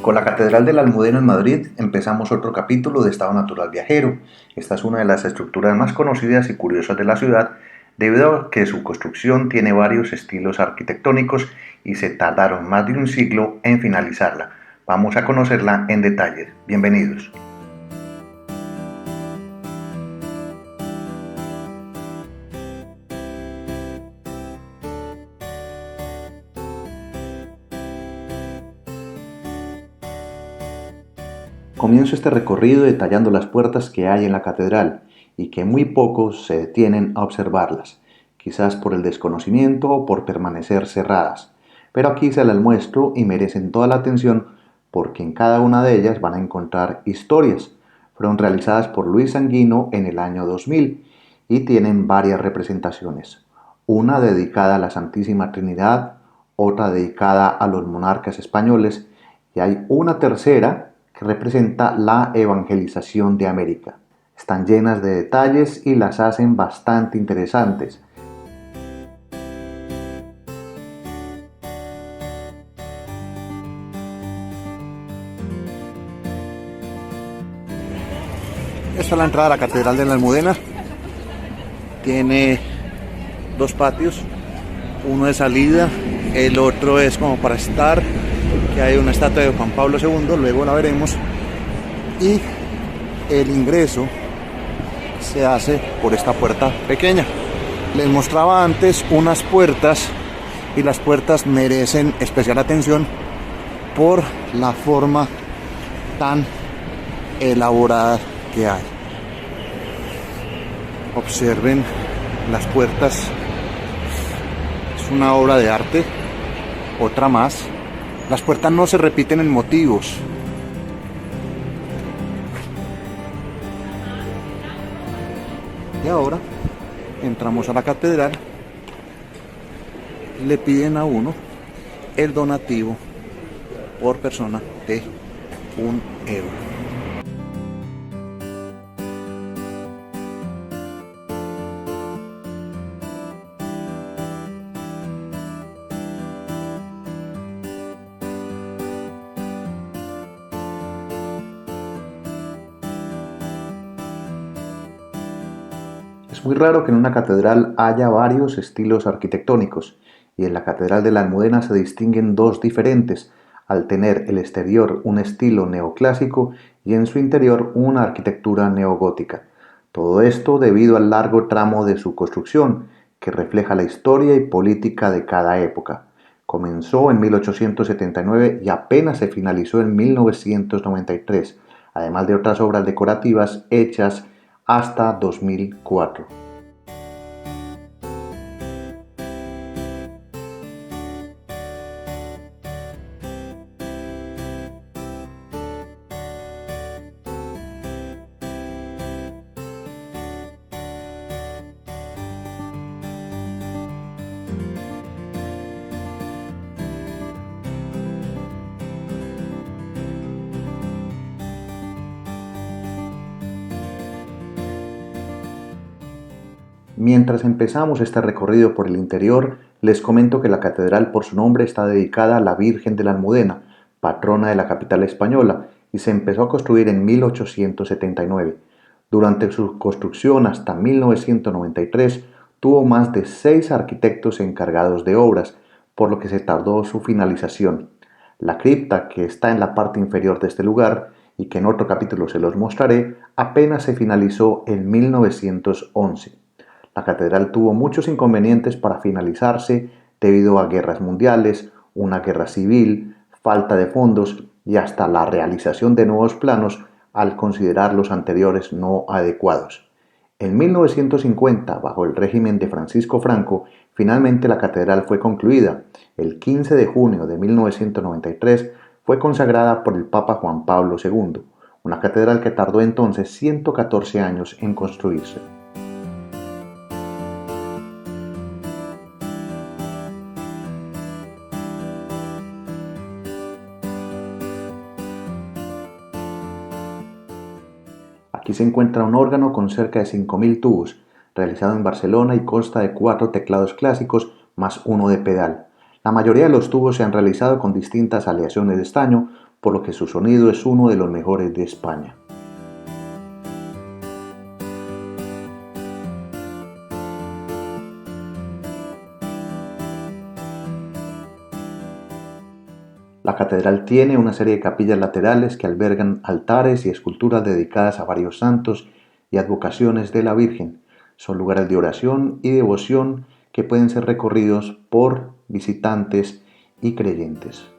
Con la Catedral de la Almudena en Madrid empezamos otro capítulo de Estado Natural Viajero. Esta es una de las estructuras más conocidas y curiosas de la ciudad, debido a que su construcción tiene varios estilos arquitectónicos y se tardaron más de un siglo en finalizarla. Vamos a conocerla en detalle. Bienvenidos. Comienzo este recorrido detallando las puertas que hay en la catedral y que muy pocos se detienen a observarlas, quizás por el desconocimiento o por permanecer cerradas. Pero aquí se las muestro y merecen toda la atención porque en cada una de ellas van a encontrar historias. Fueron realizadas por Luis Sanguino en el año 2000 y tienen varias representaciones. Una dedicada a la Santísima Trinidad, otra dedicada a los monarcas españoles y hay una tercera que representa la evangelización de América. Están llenas de detalles y las hacen bastante interesantes. Esta es la entrada a la Catedral de la Almudena. Tiene dos patios, uno de salida, el otro es como para estar, que hay una estatua de Juan Pablo II, luego la veremos, y el ingreso se hace por esta puerta pequeña. Les mostraba antes unas puertas y las puertas merecen especial atención por la forma tan elaborada que hay. Observen las puertas, es una obra de arte, otra más. Las puertas no se repiten en motivos. Y ahora entramos a la catedral, le piden a uno el donativo por persona de €1. Es muy raro que en una catedral haya varios estilos arquitectónicos, y en la Catedral de la Almudena se distinguen dos diferentes, al tener el exterior un estilo neoclásico y en su interior una arquitectura neogótica. Todo esto debido al largo tramo de su construcción, que refleja la historia y política de cada época. Comenzó en 1879 y apenas se finalizó en 1993, además de otras obras decorativas hechas hasta 2004. Mientras empezamos este recorrido por el interior, les comento que la catedral por su nombre está dedicada a la Virgen de la Almudena, patrona de la capital española, y se empezó a construir en 1879. Durante su construcción hasta 1993 tuvo más de 6 arquitectos encargados de obras, por lo que se tardó su finalización. La cripta, que está en la parte inferior de este lugar, y que en otro capítulo se los mostraré, apenas se finalizó en 1911. La catedral tuvo muchos inconvenientes para finalizarse debido a guerras mundiales, una guerra civil, falta de fondos y hasta la realización de nuevos planos al considerar los anteriores no adecuados. En 1950, bajo el régimen de Francisco Franco, finalmente la catedral fue concluida. El 15 de junio de 1993 fue consagrada por el Papa Juan Pablo II, una catedral que tardó entonces 114 años en construirse. Aquí se encuentra un órgano con cerca de 5.000 tubos, realizado en Barcelona y consta de 4 teclados clásicos más uno de pedal. La mayoría de los tubos se han realizado con distintas aleaciones de estaño, por lo que su sonido es uno de los mejores de España. La catedral tiene una serie de capillas laterales que albergan altares y esculturas dedicadas a varios santos y advocaciones de la Virgen. Son lugares de oración y devoción que pueden ser recorridos por visitantes y creyentes.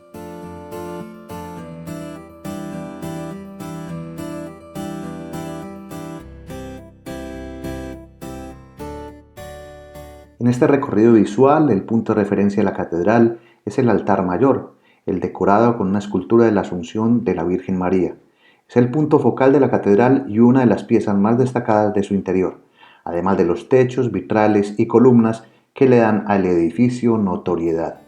En este recorrido visual, el punto de referencia de la catedral es el altar mayor, el decorado con una escultura de la Asunción de la Virgen María. Es el punto focal de la catedral y una de las piezas más destacadas de su interior, además de los techos, vitrales y columnas que le dan al edificio notoriedad.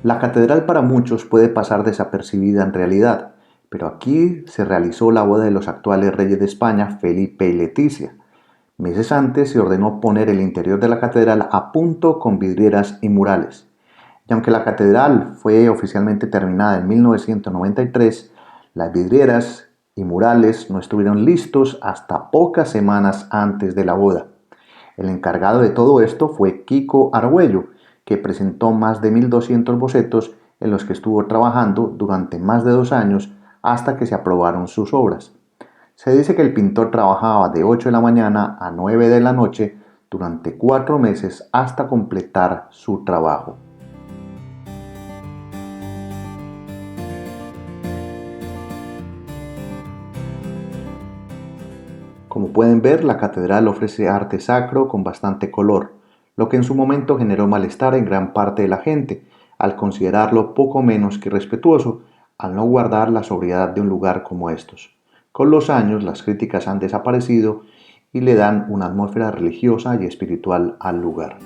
La catedral para muchos puede pasar desapercibida en realidad, pero aquí se realizó la boda de los actuales reyes de España, Felipe y Leticia. Meses antes se ordenó poner el interior de la catedral a punto con vidrieras y murales. Y aunque la catedral fue oficialmente terminada en 1993, las vidrieras y murales no estuvieron listos hasta pocas semanas antes de la boda. El encargado de todo esto fue Kiko Argüello, que presentó más de 1200 bocetos en los que estuvo trabajando durante más de 2 años hasta que se aprobaron sus obras. Se dice que el pintor trabajaba de 8 de la mañana a 9 de la noche durante 4 meses hasta completar su trabajo. Como pueden ver, la catedral ofrece arte sacro con bastante color, lo que en su momento generó malestar en gran parte de la gente, al considerarlo poco menos que irrespetuoso, al no guardar la sobriedad de un lugar como estos. Con los años, las críticas han desaparecido y le dan una atmósfera religiosa y espiritual al lugar.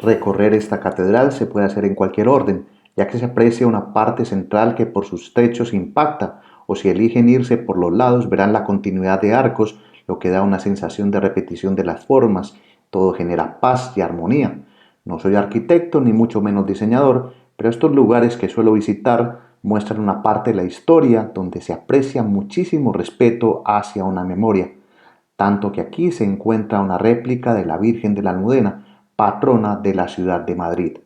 Recorrer esta catedral se puede hacer en cualquier orden, ya que se aprecia una parte central que por sus techos impacta, o si eligen irse por los lados verán la continuidad de arcos, lo que da una sensación de repetición de las formas. Todo genera paz y armonía. No soy arquitecto ni mucho menos diseñador, pero estos lugares que suelo visitar muestran una parte de la historia donde se aprecia muchísimo respeto hacia una memoria, tanto que aquí se encuentra una réplica de la Virgen de la Almudena, patrona de la ciudad de Madrid.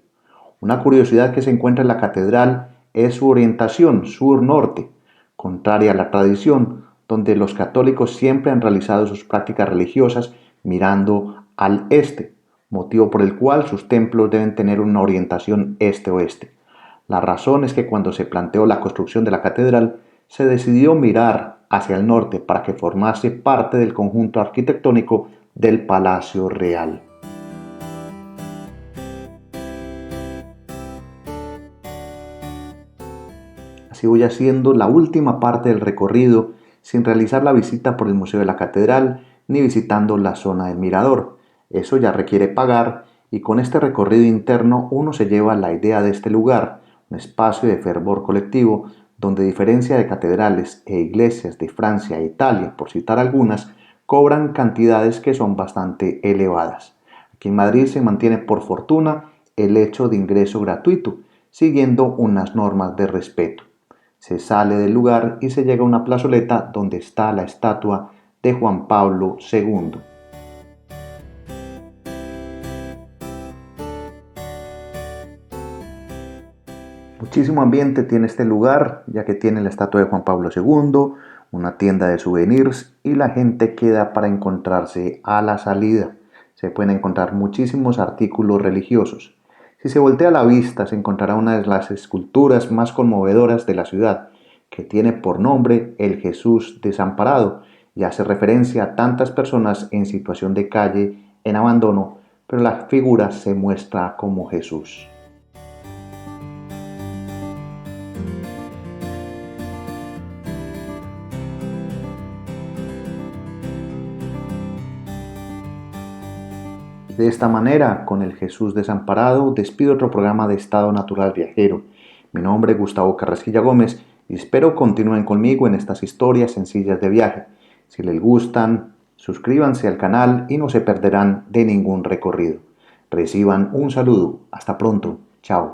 Una curiosidad que se encuentra en la catedral es su orientación sur-norte, contraria a la tradición, donde los católicos siempre han realizado sus prácticas religiosas mirando al este, motivo por el cual sus templos deben tener una orientación este-oeste. La razón es que cuando se planteó la construcción de la catedral, se decidió mirar hacia el norte para que formase parte del conjunto arquitectónico del Palacio Real. Así voy haciendo la última parte del recorrido sin realizar la visita por el Museo de la Catedral ni visitando la zona del Mirador. Eso ya requiere pagar y con este recorrido interno uno se lleva la idea de este lugar, un espacio de fervor colectivo donde a diferencia de catedrales e iglesias de Francia e Italia, por citar algunas, cobran cantidades que son bastante elevadas. Aquí en Madrid se mantiene por fortuna el hecho de ingreso gratuito, siguiendo unas normas de respeto. Se sale del lugar y se llega a una plazoleta donde está la estatua de Juan Pablo II. Muchísimo ambiente tiene este lugar, ya que tiene la estatua de Juan Pablo II, una tienda de souvenirs y la gente queda para encontrarse a la salida. Se pueden encontrar muchísimos artículos religiosos. Si se voltea la vista, se encontrará una de las esculturas más conmovedoras de la ciudad, que tiene por nombre el Jesús desamparado y hace referencia a tantas personas en situación de calle, en abandono, pero la figura se muestra como Jesús. De esta manera, con el Jesús desamparado, despido otro programa de Estado Natural Viajero. Mi nombre es Gustavo Carrasquilla Gómez y espero continúen conmigo en estas historias sencillas de viaje. Si les gustan, suscríbanse al canal y no se perderán de ningún recorrido. Reciban un saludo. Hasta pronto. Chao.